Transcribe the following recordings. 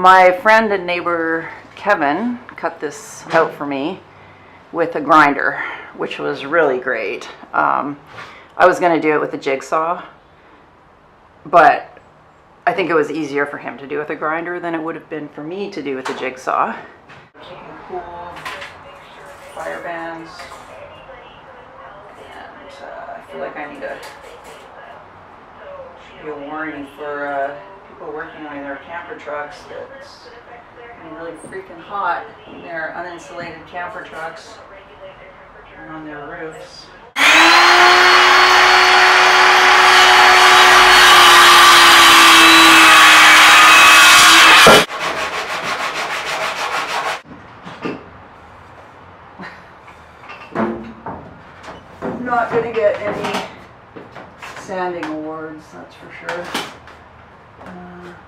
My friend and neighbor Kevin cut this out for me with a grinder, which was really great. I was going to do it with a jigsaw, but I think it was easier for him to do with a grinder than it would have been for me to do with a jigsaw. Keeping cool, fire bands, and I feel like I need to be a warning for people working on their camper trucks that it's getting really freaking hot in their uninsulated camper trucks and on their roofs. I'm not going to get any sanding awards, that's for sure.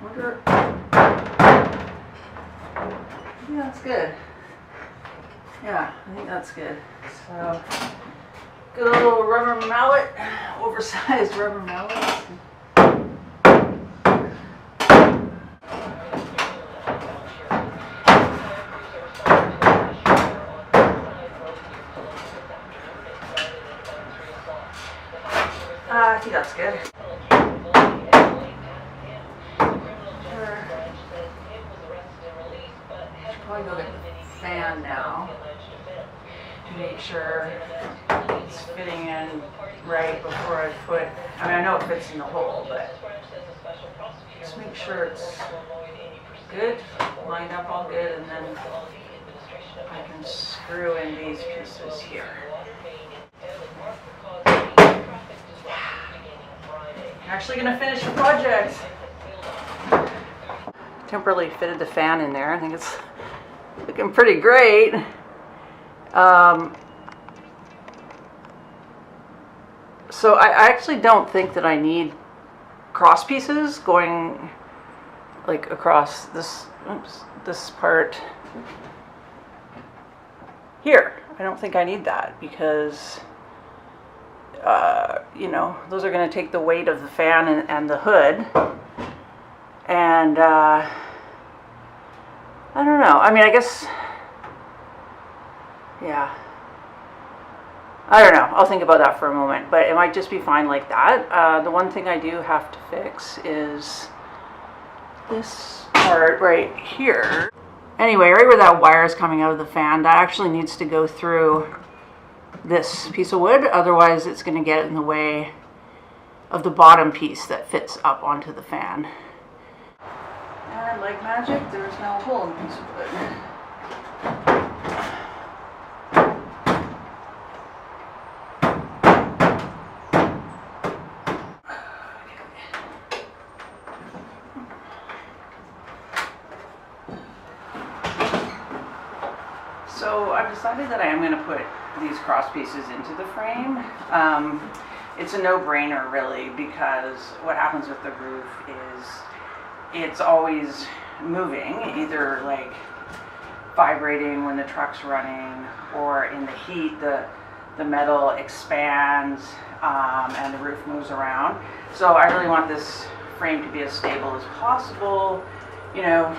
Wonder. Yeah, that's good. Yeah, I think that's good. So, good little rubber mallet, oversized rubber mallet. I think that's good. Probably go get the fan now to make sure it's fitting in right before I put, I mean I know it fits in the hole, but just make sure it's good, lined up all good, and then I can screw in these pieces here. I'm actually going to finish the project. Temporarily fitted the fan in there. I think it's looking pretty great. So I actually don't think that I need cross pieces going like across this, this part here. I don't think I need that because you know, those are going to take the weight of the fan and the hood. And I don't know. I mean, I guess, yeah. I don't know. I'll think about that for a moment. But it might just be fine like that. The one thing I do have to fix is this part right here. Anyway, right where that wire is coming out of the fan, that actually needs to go through this piece of wood. Otherwise, it's going to get in the way of the bottom piece that fits up onto the fan. And like magic, there's no hole in the piece of wood. So I've decided that I am going to put these cross pieces into the frame. It's a no-brainer really, because what happens with the roof is it's always moving, either like vibrating when the truck's running, or in the heat the metal expands and the roof moves around. So I really want this frame to be as stable as possible, you know,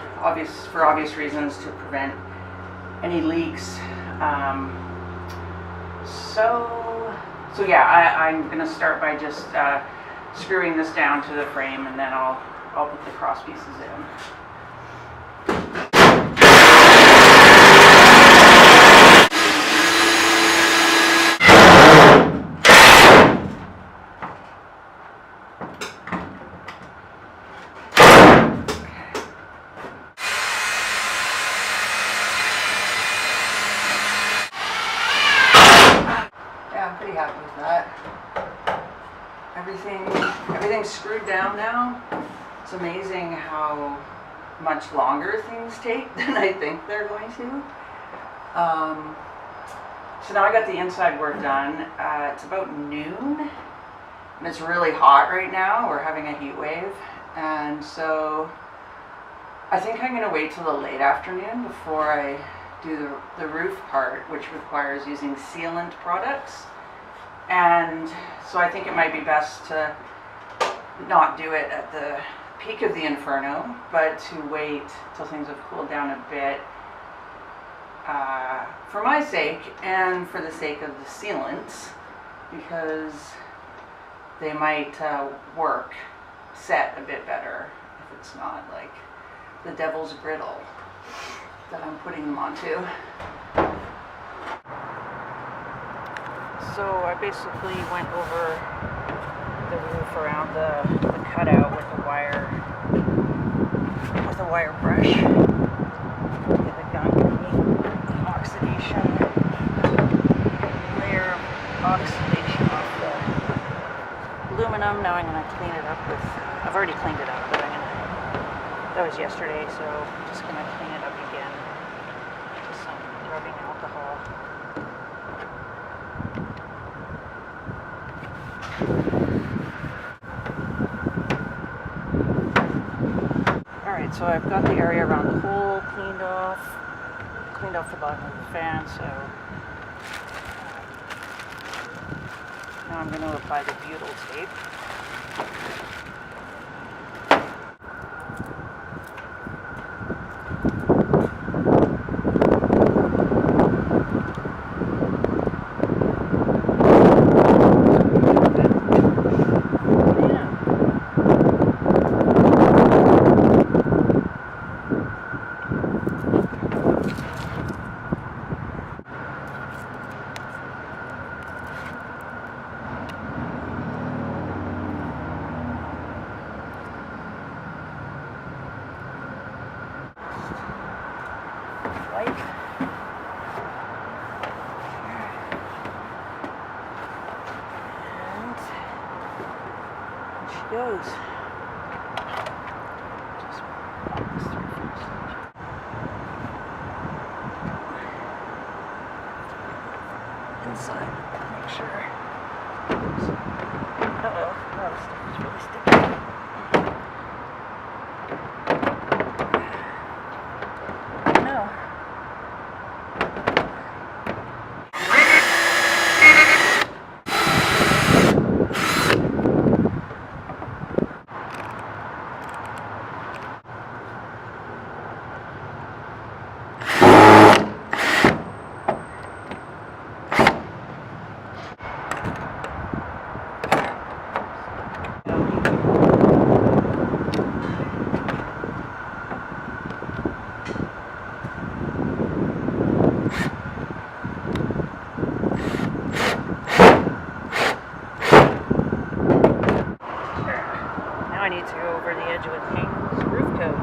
for obvious reasons, to prevent any leaks. So yeah, I'm gonna start by just screwing this down to the frame, and then I'll put the cross pieces in. I'm pretty happy with that. Everything's screwed down now. It's amazing how much longer things take than I think they're going to. So now I got the inside work done. It's about noon, and it's really hot right now. We're having a heat wave, and so I think I'm going to wait till the late afternoon before I do the roof part, which requires using sealant products. And so I think it might be best to not do it at the peak of the inferno, but to wait till things have cooled down a bit for my sake and for the sake of the sealants, because they might set a bit better if it's not like the devil's griddle that I'm putting them onto. So I basically went over the roof around the cutout with a wire brush. Get the gun oxidation, layer of oxidation off the aluminum. Now I'm going to clean it up with, I've already cleaned it up, but that was yesterday, so I'm just going to clean it up again with some rubbing alcohol. Alright, so I've got the area around the hole cleaned off the bottom of the fan, so now I'm going to apply the butyl tape. Goes. Just pop this through first. Inside, make sure. Uh-oh, that stuff is really sticky. No. I need to go over the edge with Hanes roof coat.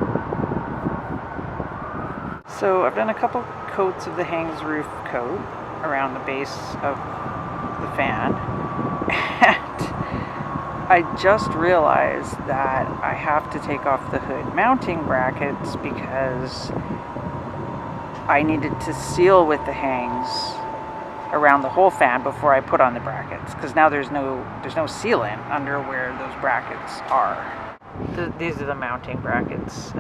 So I've done a couple coats of the Hanes roof coat around the base of the fan, and I just realized that I have to take off the hood mounting brackets because I needed to seal with the Hanes around the whole fan before I put on the brackets, because now there's no sealant under where those brackets are. These are the mounting brackets.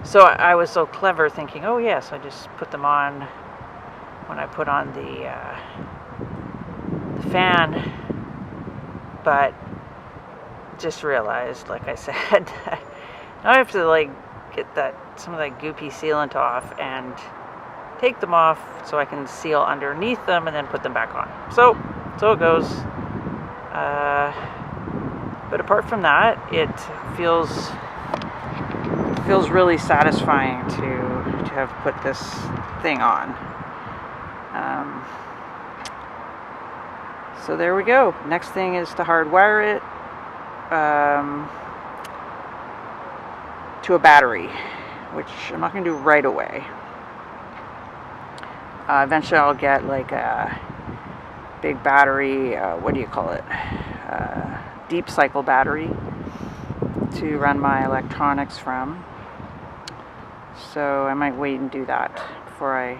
So I was so clever thinking, oh yes, I just put them on when I put on the fan, but just realized, like I said, now I have to get some of that goopy sealant off and take them off so I can seal underneath them and then put them back on. So it goes. But apart from that, it feels really satisfying to have put this thing on. So there we go. Next thing is to hardwire it to a battery, which I'm not going to do right away. Eventually I'll get like a big battery, what do you call it? Deep cycle battery to run my electronics from. So I might wait and do that before I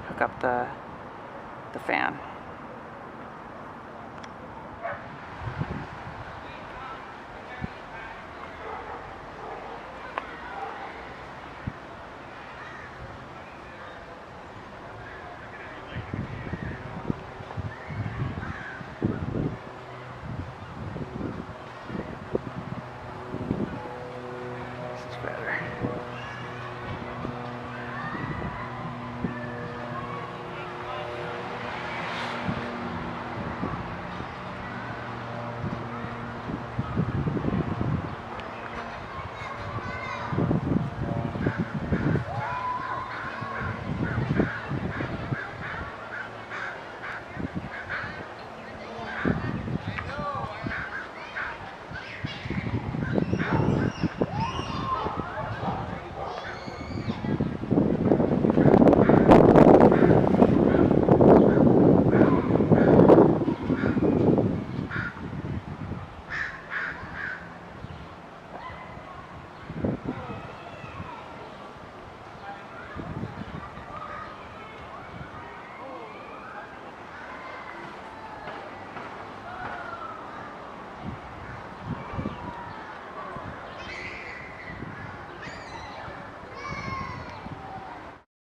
hook up the fan.